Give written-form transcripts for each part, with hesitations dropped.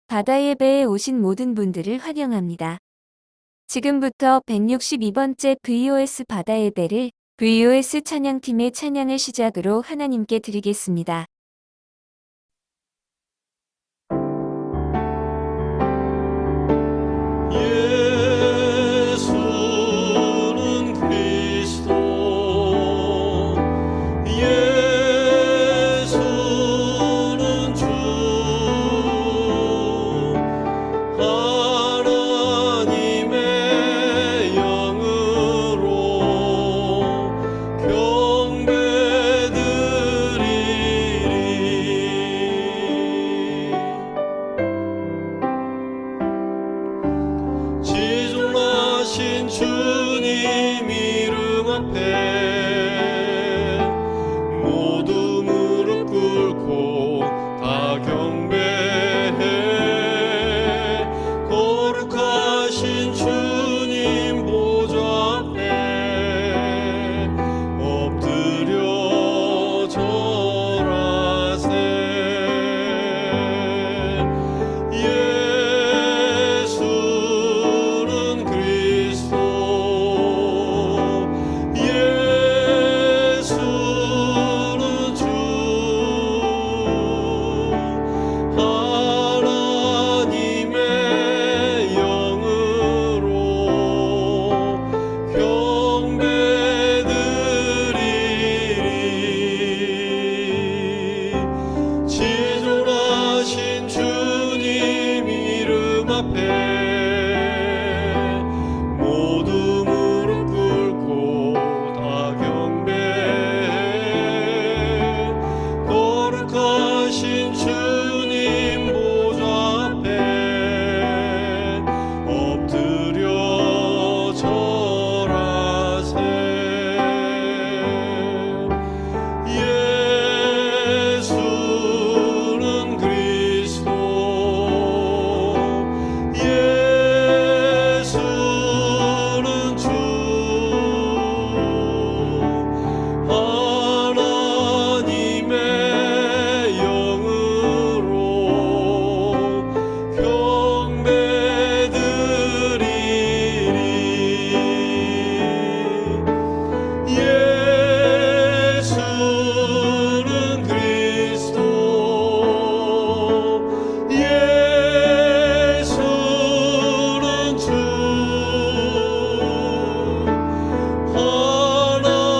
바다 예배에 오신 모든 분들을 환영합니다. 지금부터 162번째 VOS 바다 예배를 VOS 찬양팀의 찬양을 시작으로 하나님께 드리겠습니다. 예수는 그리스도 예수는 주 하나님의 영으로 경배드리리 지존하신 주님 이름 앞에 모두 무릎 꿇고 다 경배해 거룩하신 주님 보좌 앞에 엎드려 절하세 예수는 그리스도 예수는 주 하나님의 영으로 경배드리리 지존하신 주님 이름 앞에 모두 무릎 꿇고 다 경배해 거룩하신 주님 보좌 앞에 엎드려 절하세 예수는 그리스도 예수는 주 하나님의 영으로 경배드리리 예수는 그리스도 예수는 주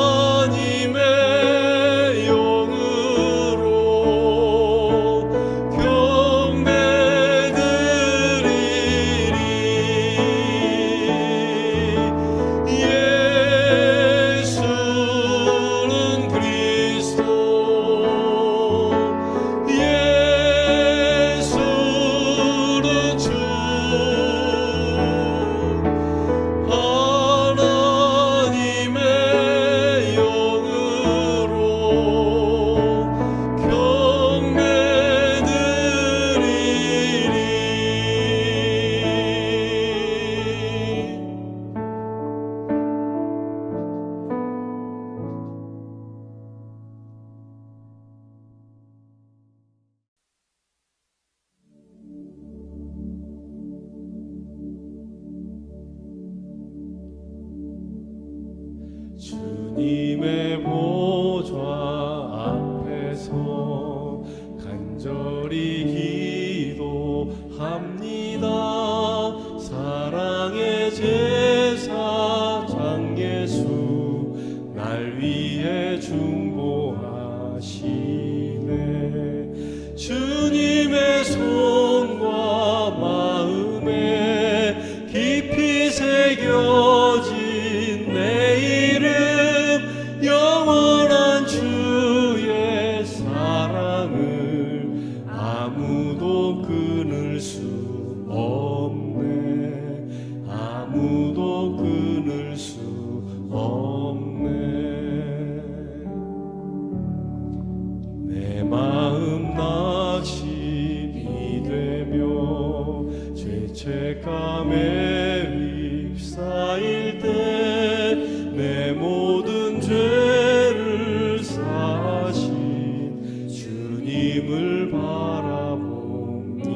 하나님의 영으로 경배드리리 예수는 그리스도 예수는 주 하나님의 영으로 경배드리리 주님의 보좌 앞에서 간절히 기도합니다. 사랑의 제사장 예수 날 위해 중보하시네 주님의 손과 마음에 깊이 새겨진 내 이름 영원한 주의 사랑을 아무도 끊을 수 없네 아무도 끊을 수 없네 내 마음 낙심이 되며 죄책감에 휩싸일 때 내 모든 죄를 사하신 주님을 바라봅니다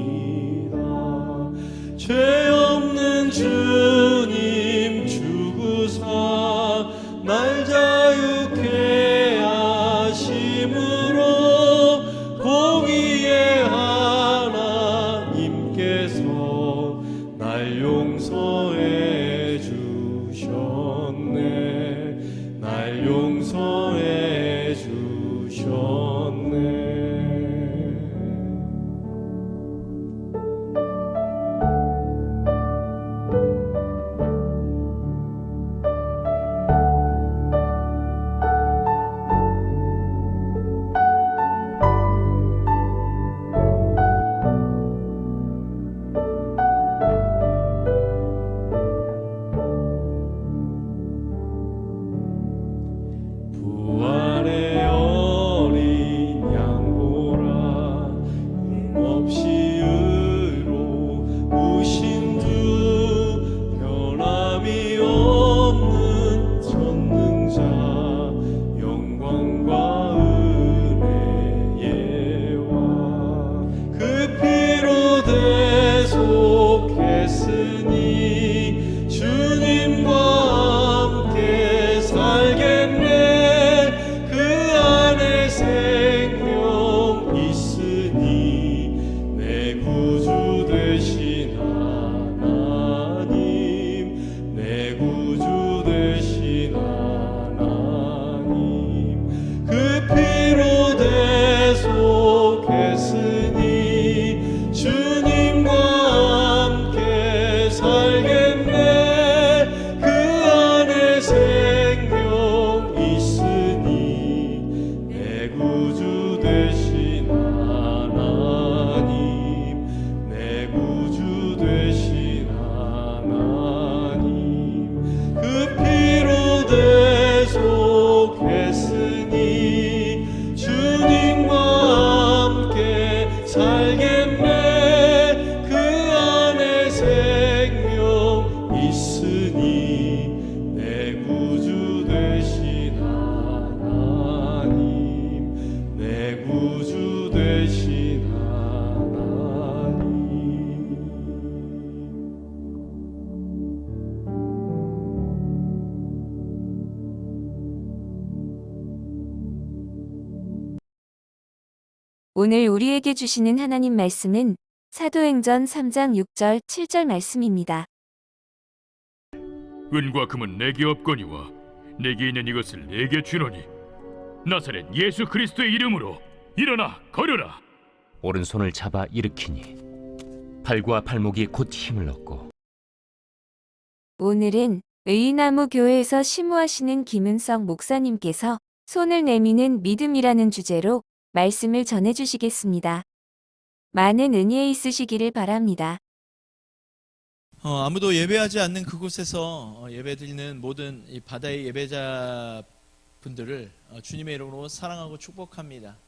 오늘 우리에게 주시는 하나님 말씀은 사도행전 3장 6절 7절 말씀입니다. 은과 금은 내게 없거니와 내게 있는 이것을 내게 주노니 나사렛 예수 그리스도의 이름으로 일어나 걸으라. 오른손을 잡아 일으키니 팔과 발목이 곧 힘을 얻고. 오늘은 의인나무 교회에서 심우하시는 김은석 목사님께서 손을 내미는 믿음이라는 주제로 말씀을 전해주시겠습니다. 많은 은혜 있으시기를 바랍니다. 아무도 예배하지 않는 그곳에서 예배드리는 모든 이 바다의 예배자 분들을 주님의 이름으로 사랑하고 축복합니다.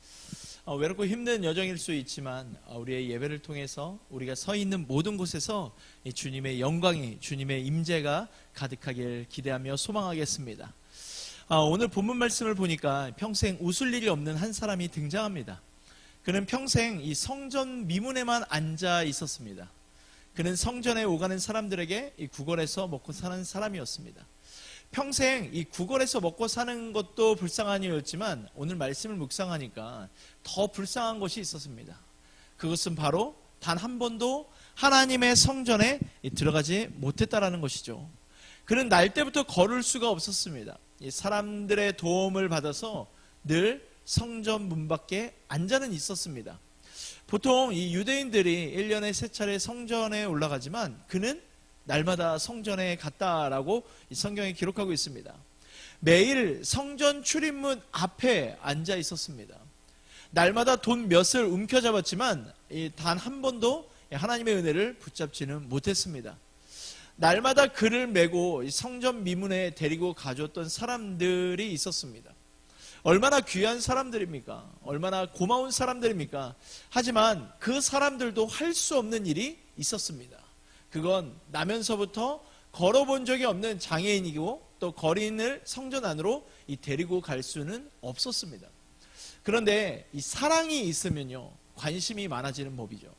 외롭고 힘든 여정일 수 있지만 우리의 예배를 통해서 우리가 서 있는 모든 곳에서 이 주님의 영광이, 주님의 임재가 가득하길 기대하며 소망하겠습니다. 오늘 본문 말씀을 보니까 평생 웃을 일이 없는 한 사람이 등장합니다. 그는 평생 이 성전 미문에만 앉아 있었습니다. 그는 성전에 오가는 사람들에게 이 구걸에서 먹고 사는 사람이었습니다. 평생 이 구걸에서 먹고 사는 것도 불쌍한 일이었지만 오늘 말씀을 묵상하니까 더 불쌍한 것이 있었습니다. 그것은 바로 단 한 번도 하나님의 성전에 들어가지 못했다라는 것이죠. 그는 날 때부터 걸을 수가 없었습니다. 이 사람들의 도움을 받아서 늘 성전 문 밖에 앉아는 있었습니다. 보통 이 유대인들이 1년에 3차례 성전에 올라가지만 그는 날마다 성전에 갔다라고 이 성경에 기록하고 있습니다. 매일 성전 출입문 앞에 앉아 있었습니다. 날마다 돈 몇을 움켜잡았지만 단 한 번도 하나님의 은혜를 붙잡지는 못했습니다. 날마다 그를 메고 성전 미문에 데리고 가줬던 사람들이 있었습니다. 얼마나 귀한 사람들입니까? 얼마나 고마운 사람들입니까? 하지만 그 사람들도 할 수 없는 일이 있었습니다. 그건 나면서부터 걸어본 적이 없는 장애인이고 또 거린을 성전 안으로 데리고 갈 수는 없었습니다. 그런데 이 사랑이 있으면요, 관심이 많아지는 법이죠.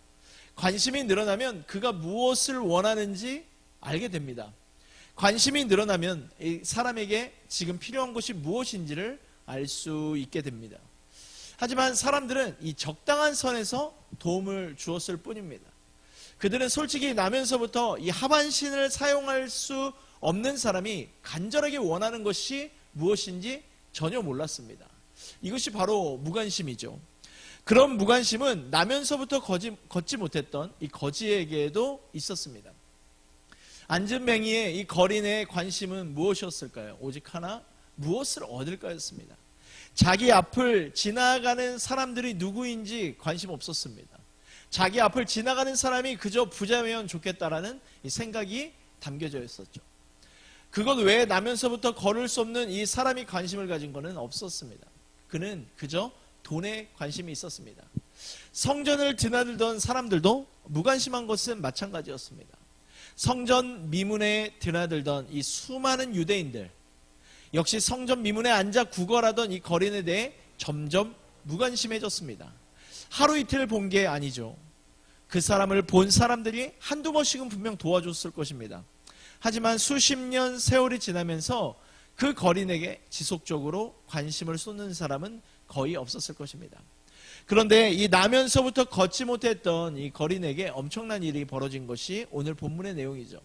관심이 늘어나면 그가 무엇을 원하는지 알게 됩니다. 관심이 늘어나면 이 사람에게 지금 필요한 것이 무엇인지를 알 수 있게 됩니다. 하지만 사람들은 이 적당한 선에서 도움을 주었을 뿐입니다. 그들은 솔직히 나면서부터 이 하반신을 사용할 수 없는 사람이 간절하게 원하는 것이 무엇인지 전혀 몰랐습니다. 이것이 바로 무관심이죠. 그런 무관심은 나면서부터 걷지 못했던 이 거지에게도 있었습니다. 앉은맹이의 이 거린의 관심은 무엇이었을까요? 오직 하나, 무엇을 얻을까였습니다. 자기 앞을 지나가는 사람들이 누구인지 관심 없었습니다. 자기 앞을 지나가는 사람이 그저 부자면 좋겠다라는 이 생각이 담겨져 있었죠. 그것 외에 나면서부터 걸을 수 없는 이 사람이 관심을 가진 것은 없었습니다. 그는 그저 돈에 관심이 있었습니다. 성전을 드나들던 사람들도 무관심한 것은 마찬가지였습니다. 성전 미문에 드나들던 이 수많은 유대인들, 역시 성전 미문에 앉아 구걸하던 이 거린에 대해 점점 무관심해졌습니다. 하루 이틀 본 게 아니죠. 그 사람을 본 사람들이 한두 번씩은 분명 도와줬을 것입니다. 하지만 수십 년 세월이 지나면서 그 거린에게 지속적으로 관심을 쏟는 사람은 거의 없었을 것입니다. 그런데 이 나면서부터 걷지 못했던 이 거린에게 엄청난 일이 벌어진 것이 오늘 본문의 내용이죠.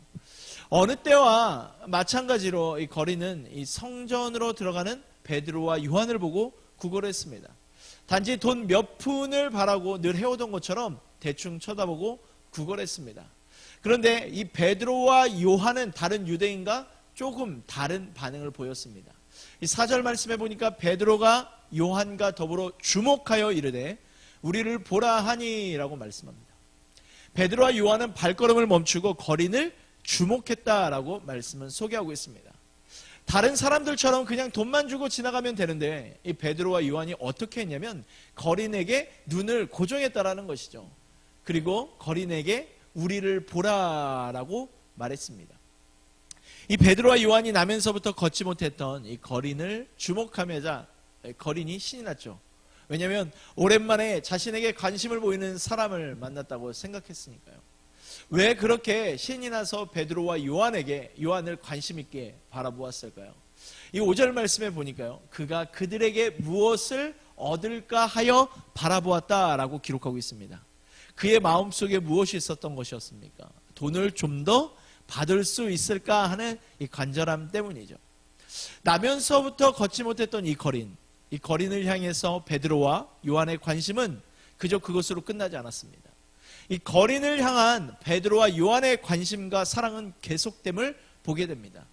어느 때와 마찬가지로 이 거린은 이 성전으로 들어가는 베드로와 요한을 보고 구걸했습니다. 단지 돈 몇 푼을 바라고 늘 해오던 것처럼 대충 쳐다보고 구걸했습니다. 그런데 이 베드로와 요한은 다른 유대인과 조금 다른 반응을 보였습니다. 이 4절 말씀에 보니까 베드로가 요한과 더불어 주목하여 이르되 우리를 보라 하니라고 말씀합니다. 베드로와 요한은 발걸음을 멈추고 거린을 주목했다라고 말씀은 소개하고 있습니다. 다른 사람들처럼 그냥 돈만 주고 지나가면 되는데 이 베드로와 요한이 어떻게 했냐면 거린에게 눈을 고정했다라는 것이죠. 그리고 거린에게 우리를 보라라고 말했습니다. 이 베드로와 요한이 나면서부터 걷지 못했던 이 거린을 주목하면서 거린이 신이 났죠. 왜냐하면 오랜만에 자신에게 관심을 보이는 사람을 만났다고 생각했으니까요. 왜 그렇게 신이 나서 베드로와 요한을 관심 있게 바라보았을까요? 이 5절 말씀에 보니까요, 그가 그들에게 무엇을 얻을까 하여 바라보았다라고 기록하고 있습니다. 그의 마음속에 무엇이 있었던 것이었습니까? 돈을 좀 더 받을 수 있을까 하는 이 간절함 때문이죠. 나면서부터 걷지 못했던 이 거린을 향해서 베드로와 요한의 관심은 그저 그것으로 끝나지 않았습니다. 이 거린을 향한 베드로와 요한의 관심과 사랑은 계속됨을 보게 됩니다.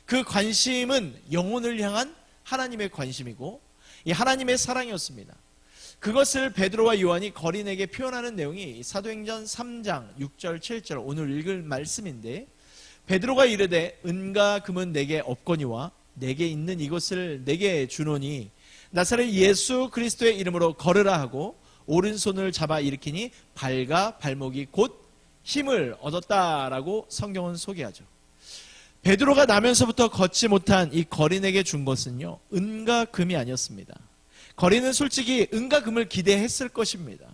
그 관심은 영혼을 향한 하나님의 관심이고 이 하나님의 사랑이었습니다. 그것을 베드로와 요한이 거린에게 표현하는 내용이 사도행전 3장 6절 7절 오늘 읽을 말씀인데, 베드로가 이르되 은과 금은 내게 없거니와 내게 있는 이것을 내게 주노니 나사렛 예수 그리스도의 이름으로 걸으라 하고 오른손을 잡아 일으키니 발과 발목이 곧 힘을 얻었다라고 성경은 소개하죠. 베드로가 나면서부터 걷지 못한 이 거린에게 준 것은요, 은과 금이 아니었습니다. 거린은 솔직히 은과 금을 기대했을 것입니다.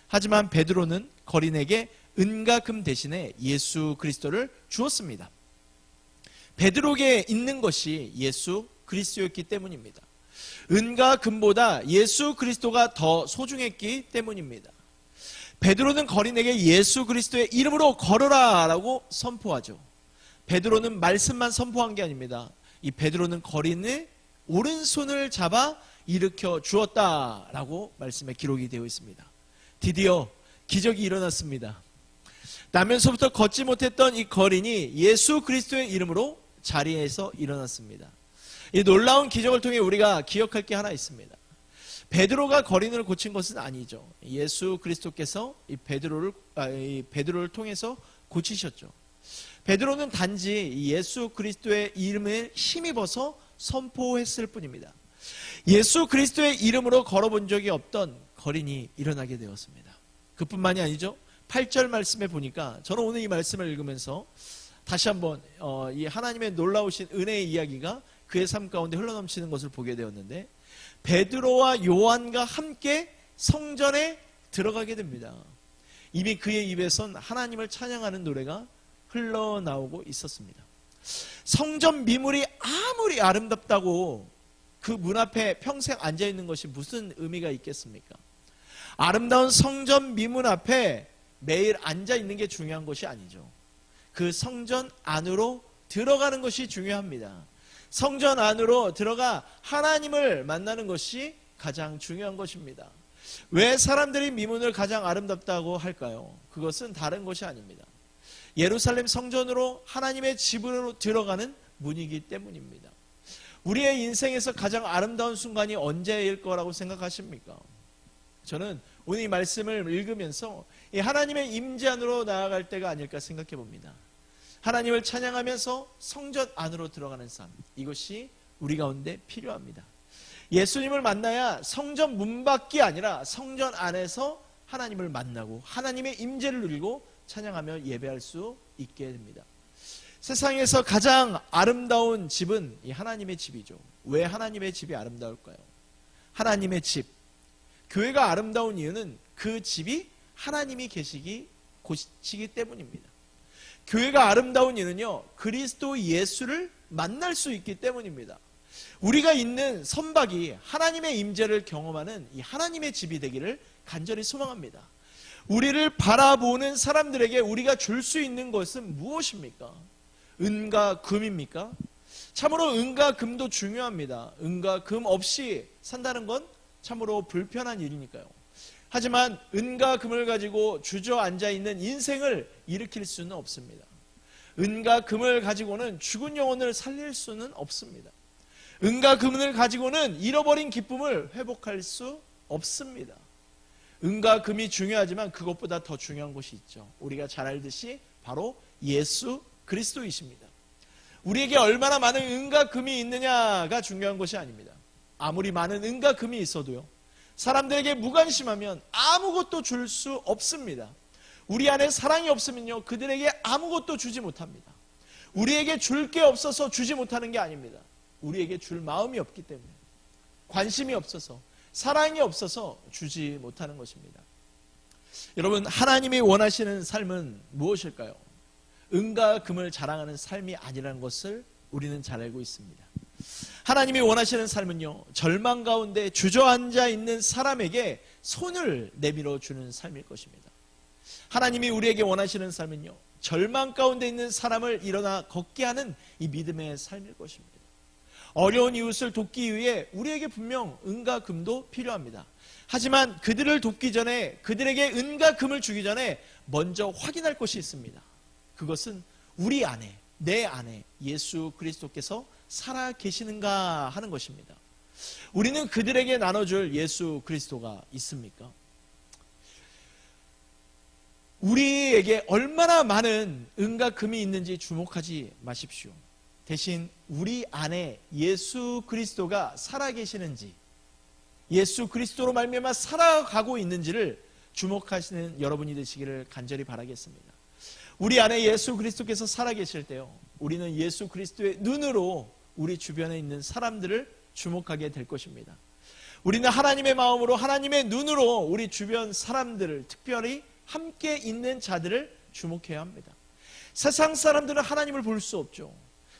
하지만 베드로는 거린에게 은과 금 대신에 예수 그리스도를 주었습니다. 베드로에게 있는 것이 예수 그리스도였기 때문입니다. 은과 금보다 예수 그리스도가 더 소중했기 때문입니다. 베드로는 거린에게 예수 그리스도의 이름으로 걸어라 라고 선포하죠. 베드로는 말씀만 선포한 게 아닙니다. 이 베드로는 거린의 오른손을 잡아 일으켜 주었다라고 말씀에 기록이 되어 있습니다. 드디어 기적이 일어났습니다. 나면서부터 걷지 못했던 이 거린이 예수 그리스도의 이름으로 자리에서 일어났습니다. 이 놀라운 기적을 통해 우리가 기억할 게 하나 있습니다. 베드로가 거린을 고친 것은 아니죠. 예수 그리스도께서 이 베드로를 통해서 고치셨죠. 베드로는 단지 예수 그리스도의 이름을 힘입어서 선포했을 뿐입니다. 예수 그리스도의 이름으로 걸어본 적이 없던 거린이 일어나게 되었습니다. 그뿐만이 아니죠. 8절 말씀에 보니까 저는 오늘 이 말씀을 읽으면서 다시 한번 이 하나님의 놀라우신 은혜의 이야기가 그의 삶 가운데 흘러넘치는 것을 보게 되었는데, 베드로와 요한과 함께 성전에 들어가게 됩니다. 이미 그의 입에선 하나님을 찬양하는 노래가 흘러나오고 있었습니다. 성전 미물이 아무리 아름답다고 그 문 앞에 평생 앉아있는 것이 무슨 의미가 있겠습니까? 아름다운 성전 미문 앞에 매일 앉아있는 게 중요한 것이 아니죠. 그 성전 안으로 들어가는 것이 중요합니다. 성전 안으로 들어가 하나님을 만나는 것이 가장 중요한 것입니다. 왜 사람들이 미문을 가장 아름답다고 할까요? 그것은 다른 것이 아닙니다. 예루살렘 성전으로 하나님의 집으로 들어가는 문이기 때문입니다. 우리의 인생에서 가장 아름다운 순간이 언제일 거라고 생각하십니까? 저는 오늘 이 말씀을 읽으면서 이 하나님의 임재 안으로 나아갈 때가 아닐까 생각해 봅니다. 하나님을 찬양하면서 성전 안으로 들어가는 삶, 이것이 우리 가운데 필요합니다. 예수님을 만나야 성전 문 밖이 아니라 성전 안에서 하나님을 만나고 하나님의 임재를 누리고 찬양하며 예배할 수 있게 됩니다. 세상에서 가장 아름다운 집은 이 하나님의 집이죠. 왜 하나님의 집이 아름다울까요? 하나님의 집, 교회가 아름다운 이유는 그 집이 하나님이 계시기 곳이기 때문입니다. 교회가 아름다운 이유는요, 그리스도 예수를 만날 수 있기 때문입니다. 우리가 있는 선박이 하나님의 임재를 경험하는 이 하나님의 집이 되기를 간절히 소망합니다. 우리를 바라보는 사람들에게 우리가 줄 수 있는 것은 무엇입니까? 은과 금입니까? 참으로 은과 금도 중요합니다. 은과 금 없이 산다는 건 참으로 불편한 일이니까요. 하지만 은과 금을 가지고 주저앉아 있는 인생을 일으킬 수는 없습니다. 은과 금을 가지고는 죽은 영혼을 살릴 수는 없습니다. 은과 금을 가지고는 잃어버린 기쁨을 회복할 수 없습니다. 은과 금이 중요하지만 그것보다 더 중요한 것이 있죠. 우리가 잘 알듯이 바로 예수 그리스도이십니다. 우리에게 얼마나 많은 은과 금이 있느냐가 중요한 것이 아닙니다. 아무리 많은 은과 금이 있어도요, 사람들에게 무관심하면 아무것도 줄 수 없습니다. 우리 안에 사랑이 없으면요, 그들에게 아무것도 주지 못합니다. 우리에게 줄 게 없어서 주지 못하는 게 아닙니다. 우리에게 줄 마음이 없기 때문에, 관심이 없어서, 사랑이 없어서 주지 못하는 것입니다. 여러분, 하나님이 원하시는 삶은 무엇일까요? 은과 금을 자랑하는 삶이 아니라는 것을 우리는 잘 알고 있습니다. 하나님이 원하시는 삶은요, 절망 가운데 주저앉아 있는 사람에게 손을 내밀어 주는 삶일 것입니다. 하나님이 우리에게 원하시는 삶은요, 절망 가운데 있는 사람을 일어나 걷게 하는 이 믿음의 삶일 것입니다. 어려운 이웃을 돕기 위해 우리에게 분명 은과 금도 필요합니다. 하지만 그들을 돕기 전에, 그들에게 은과 금을 주기 전에 먼저 확인할 것이 있습니다. 그것은 우리 안에, 내 안에 예수 그리스도께서 살아 계시는가 하는 것입니다. 우리는 그들에게 나눠줄 예수 그리스도가 있습니까? 우리에게 얼마나 많은 은과 금이 있는지 주목하지 마십시오. 대신 우리 안에 예수 그리스도가 살아계시는지, 예수 그리스도로 말미암아 살아가고 있는지를 주목하시는 여러분이 되시기를 간절히 바라겠습니다. 우리 안에 예수 그리스도께서 살아계실 때요, 우리는 예수 그리스도의 눈으로 우리 주변에 있는 사람들을 주목하게 될 것입니다. 우리는 하나님의 마음으로, 하나님의 눈으로 우리 주변 사람들을, 특별히 함께 있는 자들을 주목해야 합니다. 세상 사람들은 하나님을 볼 수 없죠.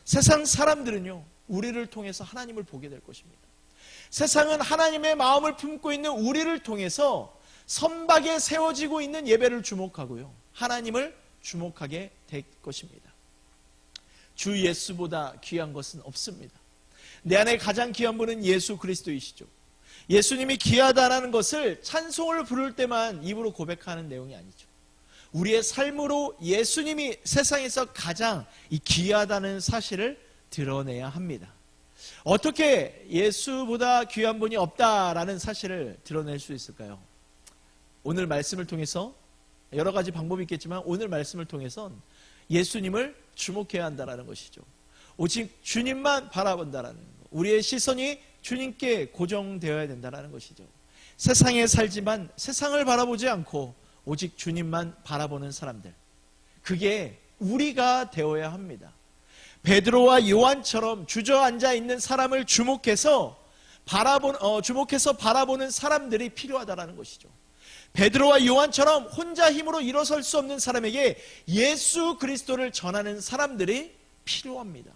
세상 사람들은요, 우리를 통해서 하나님을 보게 될 것입니다. 세상은 하나님의 마음을 품고 있는 우리를 통해서 선박에 세워지고 있는 예배를 주목하고요, 하나님을 주목하게 될 것입니다. 주 예수보다 귀한 것은 없습니다. 내 안에 가장 귀한 분은 예수 그리스도이시죠. 예수님이 귀하다라는 것을 찬송을 부를 때만 입으로 고백하는 내용이 아니죠. 우리의 삶으로 예수님이 세상에서 가장 귀하다는 사실을 드러내야 합니다. 어떻게 예수보다 귀한 분이 없다라는 사실을 드러낼 수 있을까요? 오늘 말씀을 통해서, 여러 가지 방법이 있겠지만 오늘 말씀을 통해선 예수님을 주목해야 한다는 것이죠. 오직 주님만 바라본다라는 것, 우리의 시선이 주님께 고정되어야 된다는 것이죠. 세상에 살지만 세상을 바라보지 않고 오직 주님만 바라보는 사람들, 그게 우리가 되어야 합니다. 베드로와 요한처럼 주저앉아 있는 사람을 주목해서 바라보는 사람들이 필요하다는 것이죠. 베드로와 요한처럼 혼자 힘으로 일어설 수 없는 사람에게 예수 그리스도를 전하는 사람들이 필요합니다.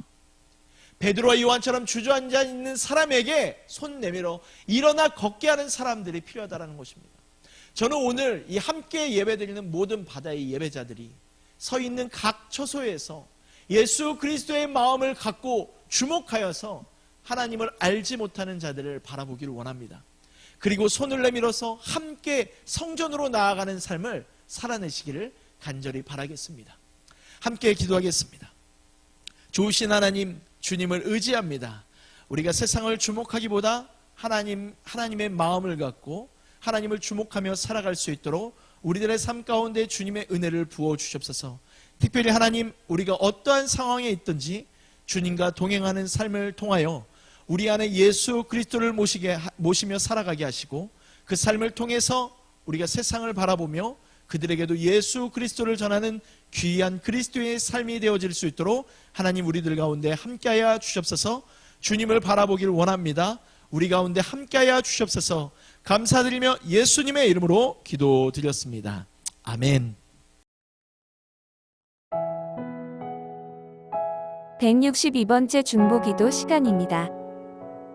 베드로와 요한처럼 주저앉아 있는 사람에게 손 내밀어 일어나 걷게 하는 사람들이 필요하다는 것입니다. 저는 오늘 이 함께 예배드리는 모든 바다의 예배자들이 서 있는 각 처소에서 예수 그리스도의 마음을 갖고 주목하여서 하나님을 알지 못하는 자들을 바라보기를 원합니다. 그리고 손을 내밀어서 함께 성전으로 나아가는 삶을 살아내시기를 간절히 바라겠습니다. 함께 기도하겠습니다. 좋으신 하나님, 주님을 의지합니다. 우리가 세상을 주목하기보다 하나님의 마음을 갖고 하나님을 주목하며 살아갈 수 있도록 우리들의 삶 가운데 주님의 은혜를 부어주시옵소서. 특별히 하나님, 우리가 어떠한 상황에 있든지 주님과 동행하는 삶을 통하여 우리 안에 예수 그리스도를 모시며 살아가게 하시고, 그 삶을 통해서 우리가 세상을 바라보며 그들에게도 예수 그리스도를 전하는 귀한 그리스도의 삶이 되어질 수 있도록 하나님 우리들 가운데 함께하여 주시옵소서. 주님을 바라보기를 원합니다. 우리 가운데 함께하여 주시옵소서. 감사드리며 예수님의 이름으로 기도드렸습니다. 아멘. 162번째 중보기도 시간입니다.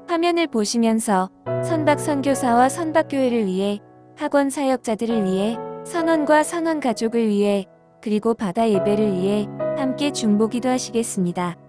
화면을 보시면서 선박 선교사와 선박교회를 위해, 학원 사역자들을 위해, 선원과 선원 가족을 위해, 그리고 바다 예배를 위해 함께 중보기도 하시겠습니다.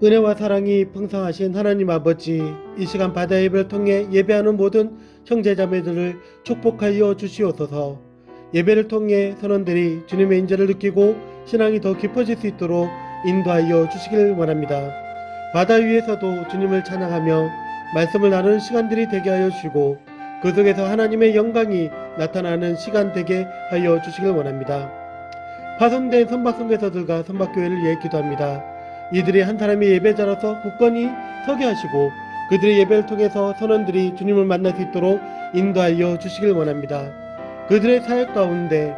은혜와 사랑이 풍성하신 하나님 아버지, 이 시간 바다 예배를 통해 예배하는 모든 형제자매들을 축복하여 주시옵소서. 예배를 통해 선원들이 주님의 인재를 느끼고 신앙이 더 깊어질 수 있도록 인도하여 주시길 원합니다. 바다 위에서도 주님을 찬양하며 말씀을 나누는 시간들이 되게 하여 주시고 그 속에서 하나님의 영광이 나타나는 시간 되게 하여 주시길 원합니다. 파손된 선박선교사들과 선박교회를 위해 기도합니다. 이들이 한 사람의 예배자로서 굳건히 서게 하시고 그들의 예배를 통해서 선원들이 주님을 만날 수 있도록 인도하여 주시길 원합니다. 그들의 사역 가운데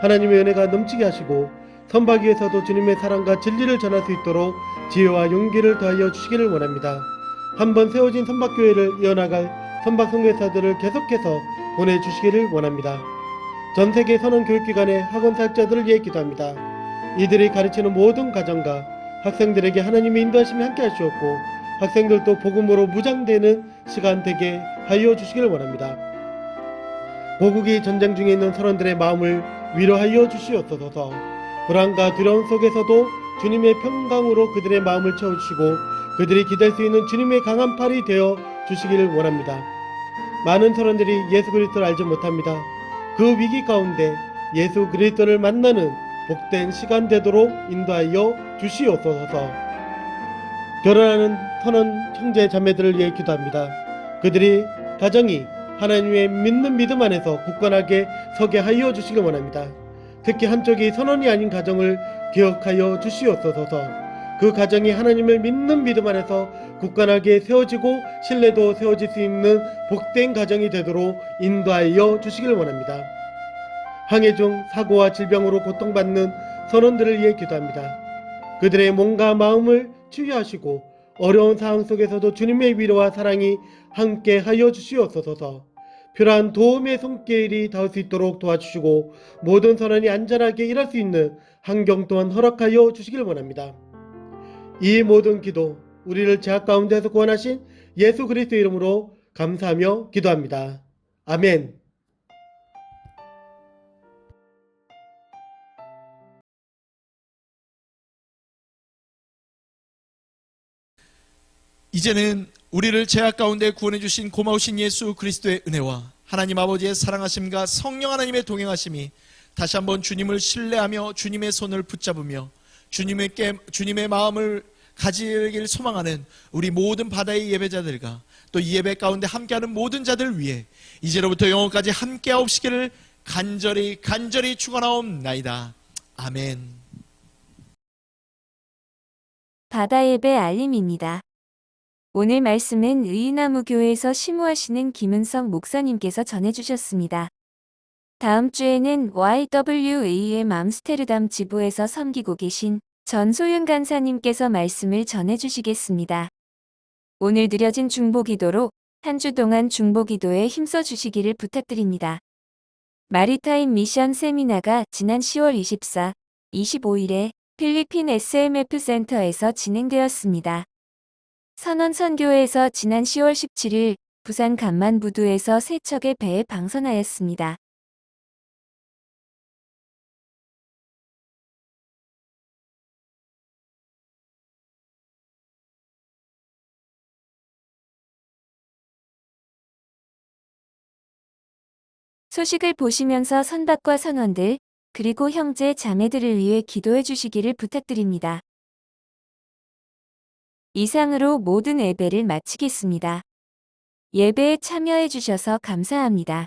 하나님의 은혜가 넘치게 하시고 선박 위에서도 주님의 사랑과 진리를 전할 수 있도록 지혜와 용기를 더하여 주시기를 원합니다. 한번 세워진 선박교회를 이어나갈 선박선교사들을 계속해서 보내주시기를 원합니다. 전세계 선언교육기관의 학원 사역자들을 위해 기도합니다. 이들이 가르치는 모든 가정과 학생들에게 하나님의 인도하심이 함께 하시옵고 학생들도 복음으로 무장되는 시간 되게 하여 주시기를 원합니다. 고국이 전쟁 중에 있는 선원들의 마음을 위로하여 주시옵소서. 불안과 두려움 속에서도 주님의 평강으로 그들의 마음을 채워주시고 그들이 기댈 수 있는 주님의 강한 팔이 되어 주시기를 원합니다. 많은 선원들이 예수 그리스도를 알지 못합니다. 그 위기 가운데 예수 그리스도를 만나는 복된 시간 되도록 인도하여 주시옵소서. 결혼하는 선원 형제 자매들을 위해 기도합니다. 그들이 가정이 하나님의 믿는 믿음 안에서 굳건하게 서게 하여 주시길 원합니다. 특히 한쪽이 선원이 아닌 가정을 기억하여 주시옵소서. 그 가정이 하나님을 믿는 믿음 안에서 굳건하게 세워지고 신뢰도 세워질 수 있는 복된 가정이 되도록 인도하여 주시길 원합니다. 항해 중 사고와 질병으로 고통받는 선원들을 위해 기도합니다. 그들의 몸과 마음을 치유하시고 어려운 상황 속에서도 주님의 위로와 사랑이 함께 하여 주시옵소서. 필요한 도움의 손길이 닿을 수 있도록 도와주시고 모든 선원이 안전하게 일할 수 있는 환경 또한 허락하여 주시길 원합니다. 이 모든 기도 우리를 죄악 가운데서 구원하신 예수 그리스도 이름으로 감사하며 기도합니다. 아멘. 이제는 우리를 죄악 가운데 구원해 주신 고마우신 예수 그리스도의 은혜와 하나님 아버지의 사랑하심과 성령 하나님의 동행하심이 다시 한번 주님을 신뢰하며 주님의 손을 붙잡으며 주님의 마음을 가지길 소망하는 우리 모든 바다의 예배자들과 또 이 예배 가운데 함께하는 모든 자들을 위해 이제로부터 영원까지 함께하옵시기를 간절히 축원하옵나이다. 아멘. 바다 예배 알림입니다. 오늘 말씀은 의인나무교회에서 심우하시는 김은석 목사님께서 전해주셨습니다. 다음 주에는 YWAM 암스테르담 지부에서 섬기고 계신 전소윤 간사님께서 말씀을 전해주시겠습니다. 오늘 드려진 중보기도로 한 주 동안 중보기도에 힘써 주시기를 부탁드립니다. 마리타임 미션 세미나가 지난 10월 24, 25일에 필리핀 SMF 센터에서 진행되었습니다. 선원선교회에서 지난 10월 17일 부산 간만부두에서 세 척의 배에 방선하였습니다. 소식을 보시면서 선박과 선원들, 그리고 형제 자매들을 위해 기도해 주시기를 부탁드립니다. 이상으로 모든 예배를 마치겠습니다. 예배에 참여해 주셔서 감사합니다.